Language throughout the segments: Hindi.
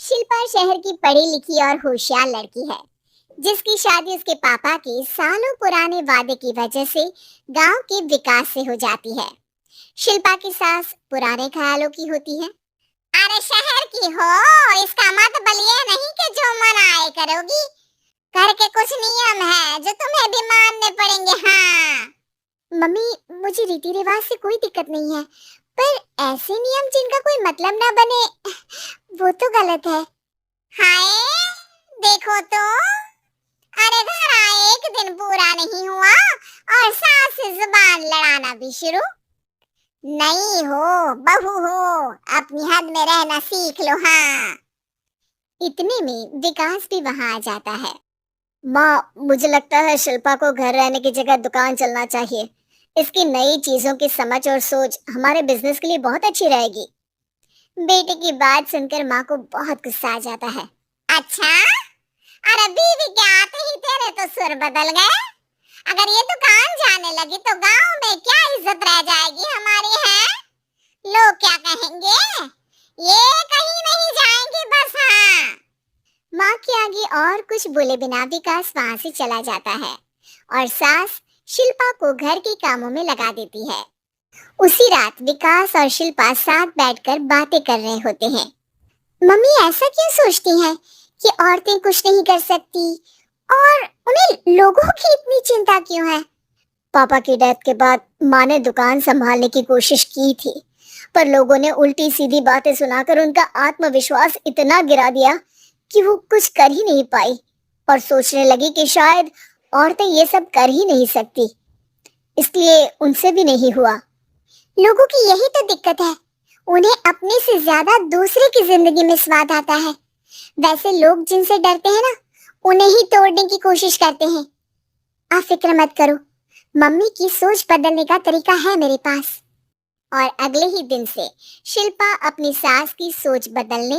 शिल्पा शहर की पढ़ी लिखी और होशियार लड़की है, जिसकी शादी उसके पापा के सालों पुराने वादे की वजह से गांव के विकास से हो जाती है। शिल्पा की सास पुराने ख्यालों की होती है। अरे शहर की हो, इसका मतलब ये नहीं कि जो मन आए करोगी। घर के कुछ नियम है जो तुम्हें भी मानने पड़ेंगे। हाँ मम्मी, मुझे रीति रिवाज से कोई दिक्कत नहीं है, पर ऐसे नियम जिनका कोई मतलब ना बने, वो तो गलत है। हाय, देखो तो, अरे घर आए एक दिन पूरा नहीं हुआ और सास से जुबान लड़ाना भी शुरू। नहीं हो, बहू हो, अपनी हद में रहना सीख लो। हाँ, इतने में विकास भी वहां आ जाता है। माँ, मुझे लगता है शिल्पा को घर रहने की जगह दुकान चलना चाहिए। इसकी नई चीजों की समझ और सोच हमारे बिजनेस के लिए बहुत अच्छी रहेगी। बेटे की बात सुनकर माँ को बहुत गुस्सा आ जाता है। अच्छा, अरे बीवी के आते ही तेरे तो सुर बदल गए। अगर ये दुकान जाने लगी तो गांव में क्या इज्जत रह जाएगी हमारी। है लोग क्या कहेंगे, ये कहीं नहीं जाएंगे बस। हाँ, माँ के आगे और कुछ बोले बिना विकास वहां से चला जाता है और सास शिल्पा को घर के कामों में लगा देती है। उसी रात विकास और शिल्पा साथ बैठकर बातें कर रहे होते हैं। मम्मी ऐसा क्यों सोचती हैं कि औरतें कुछ नहीं कर सकती, और उन्हें लोगों की इतनी चिंता क्यों है? पापा की डेथ के बाद माँ ने दुकान संभालने की कोशिश की थी, पर लोगों ने उल्टी सीधी बातें सुनाकर उनका आत्मविश्वास इतना गिरा दिया कि वो कुछ कर ही नहीं पाई और सोचने लगी कि शायद औरतें ये सब कर ही नहीं सकती, इसलिए उनसे भी नहीं हुआ। लोगों की यही तो दिक्कत है, उन्हें अपने से ज्यादा दूसरे की जिंदगी में स्वाद आता है। वैसे लोग जिनसे डरते हैं ना, उन्हें ही तोड़ने की कोशिश करते हैं। आप फिक्र मत करो, मम्मी की सोच बदलने का तरीका है मेरे पास। और अगले ही दिन से शिल्पा अपनी सास की सोच बदलने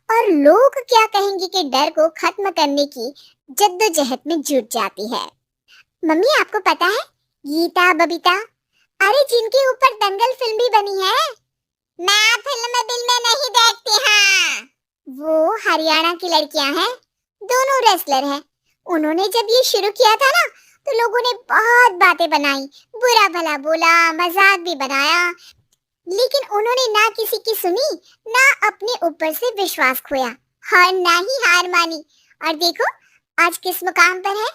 और लोग क्या कहेंगे के डर को खत्म करने की जद्दोजहद में जुट जाती है। मम्मी, आपको पता है गीता बबीता, अरे जिनके ऊपर दंगल फिल्म भी बनी है। मैं फिल्म दिल में नहीं देखती। हाँ, वो हरियाणा की लड़कियां हैं, दोनों रेसलर हैं। उन्होंने जब ये शुरू किया था ना, तो लोगों ने बहुत बातें बनाई, बुरा भला बोला, मजाक भी बनाया, लेकिन उन्होंने ना किसी की सुनी, ना अपने ऊपर से विश्वास खोया और ना ही हार मानी। और देखो आज किस मुकाम पर है।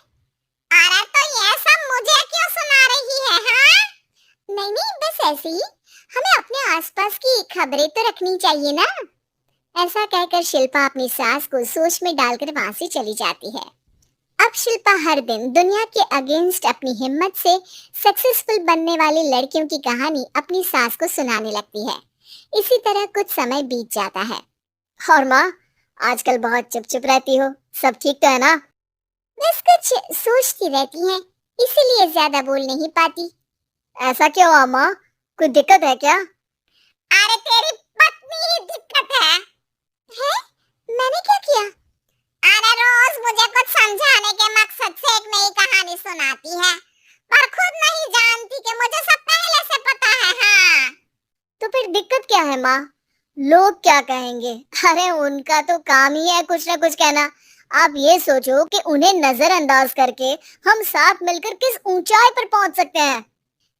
अरे तो ये सब मुझे क्यों सुना रही है? हाँ, नहीं नहीं, बस ऐसे ही, हमें अपने आसपास की खबरें तो रखनी चाहिए ना। ऐसा कहकर शिल्पा अपनी सास को सोच में डालकर वहां से चली जाती है। अब शिल्पा हर दिन दुनिया के अगेंस्ट अपनी हिम्मत से सक्सेसफुल बनने वाली लड़कियों की कहानी अपनी सास को सुनाने लगती है। इसी तरह कुछ समय बीत जाता है। और माँ, आजकल बहुत चुप चुप रहती हो, सब ठीक तो है ना? बस कुछ सोचती रहती हैं, इसीलिए ज्यादा बोल नहीं पाती। ऐसा क्यों हुआ माँ, कोई दिक्कत है क्या? अरे तेरी पत्नी ही दिक्कत है। है? मैंने क्या किया? अरे रोज मुझे कुछ समझाने के मकसद से एक नई कहानी सुनाती है, पर खुद नहीं जानती कि मुझे सब पहले से पता है। हाँ, तो फिर दिक्कत क्या है माँ? लोग क्या कहेंगे? अरे उनका तो काम ही है कुछ ना कुछ कहना। आप ये सोचो कि उन्हें नजरअंदाज करके हम साथ मिलकर किस ऊंचाई पर पहुंच सकते हैं।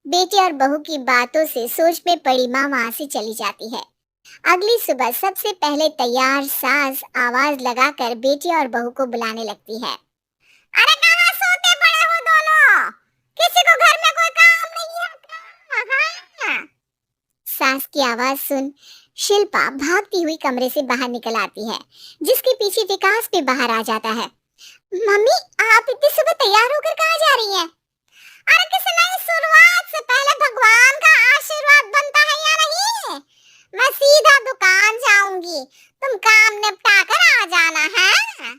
बेटे और बहू की बातों से सोच में पड़ी माँ वहां से चली जाती है। अगली सुबह सबसे पहले तैयार सास आवाज लगाकर बेटी और बहू को बुलाने लगती है। अरे कहाँ सोते पड़े हो दोनों? किसी को घर में कोई काम नहीं है? हाँ। सास की आवाज सुन शिल्पा भागती हुई कमरे से बाहर निकल आती है, जिसके पीछे विकास भी बाहर आ जाता है। मम्मी, आप इतनी सुबह तैयार होकर कहाँ जा रही हैं? अरे किसी नई शुरुआत से पहले भगवान का आशीर्वाद बनता है या नहीं? मैं सीधा दुकान जाऊंगी, तुम काम निपटा कर आ जाना है।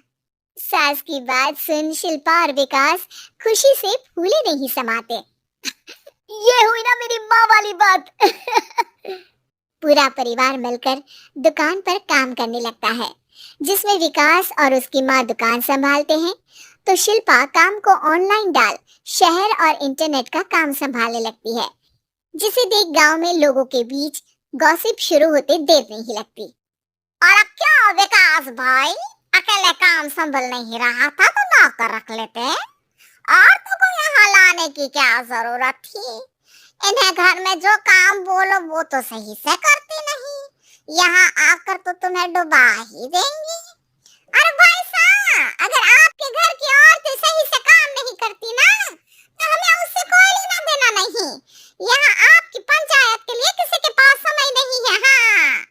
सास की बात सुन शिल्पा और विकास खुशी से फूले नहीं समाते। ये हुई ना मेरी माँ वाली बात। पूरा परिवार मिलकर दुकान पर काम करने लगता है, जिसमें विकास और उसकी माँ दुकान संभालते हैं, तो शिल्पा काम को ऑनलाइन डाल शहर और इंटरनेट का काम संभालने लगती है, जिसे देख गांव में लोगों के बीच गॉसिप शुरू होते देर नहीं लगती। और क्या विकास भाई, अकेले काम संभल नहीं रहा था तो नौकर रख लेते। और तो को यहाँ लाने की क्या जरूरत थी? इन्हें घर में जो काम बोलो वो तो सही से करती नहीं, यहाँ आकर तो तुम्हें डुबा ही देंगी। अरे भाई साहब, अगर आपके घर की औरतें सही से काम नहीं करती ना, तो हमें उससे कोई लेना देना नहीं। यहाँ आपकी पंचायत के लिए किसी के पास समय नहीं है। हाँ,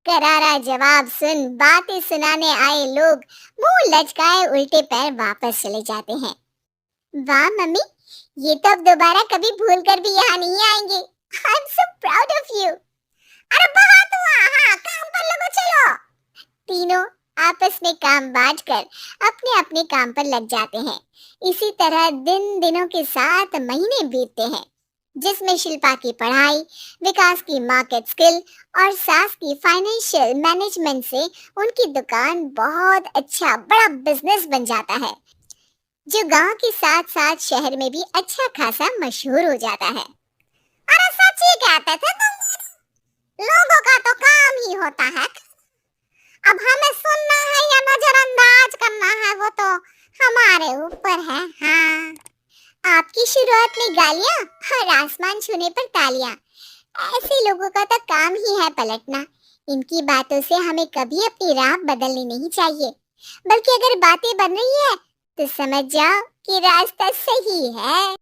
करारा जवाब सुन बातें सुनाने आए लोग मुंह लचकाए उल्टे पैर वापस चले जाते हैं। वाह मम्मी, ये तो अब दोबारा कभी भूल कर भी यहाँ नहीं आएंगे। I am so proud of you. अरे बहुत हुआ, हाँ काम पर लगो चलो। तीनों आपस में काम बांटकर अपने अपने काम पर लग जाते हैं। इसी तरह दिनों के साथ महीने बीतते हैं, जिसमें शिल्पा की पढ़ाई, विकास की मार्केट स्किल और सास की फाइनेंशियल मैनेजमेंट से उनकी दुकान बहुत अच्छा बड़ा बिजनेस बन जाता है, जो गांव के साथ साथ शहर में भी अच्छा खासा मशहूर हो जाता है। अरे सच ही कहते थे तुम, लोगों का तो काम ही होता है। अब हमें सुनना है या नजरअंदाज करना है वो तो हमारे ऊपर है। हाँ, आपकी शुरुआत में गालियां और आसमान छूने पर तालियां, ऐसे लोगों का तो काम ही है पलटना। इनकी बातों से हमें कभी अपनी राह बदलनी नहीं चाहिए, बल्कि अगर बातें बन रही है तो समझ जाओ कि रास्ता सही है।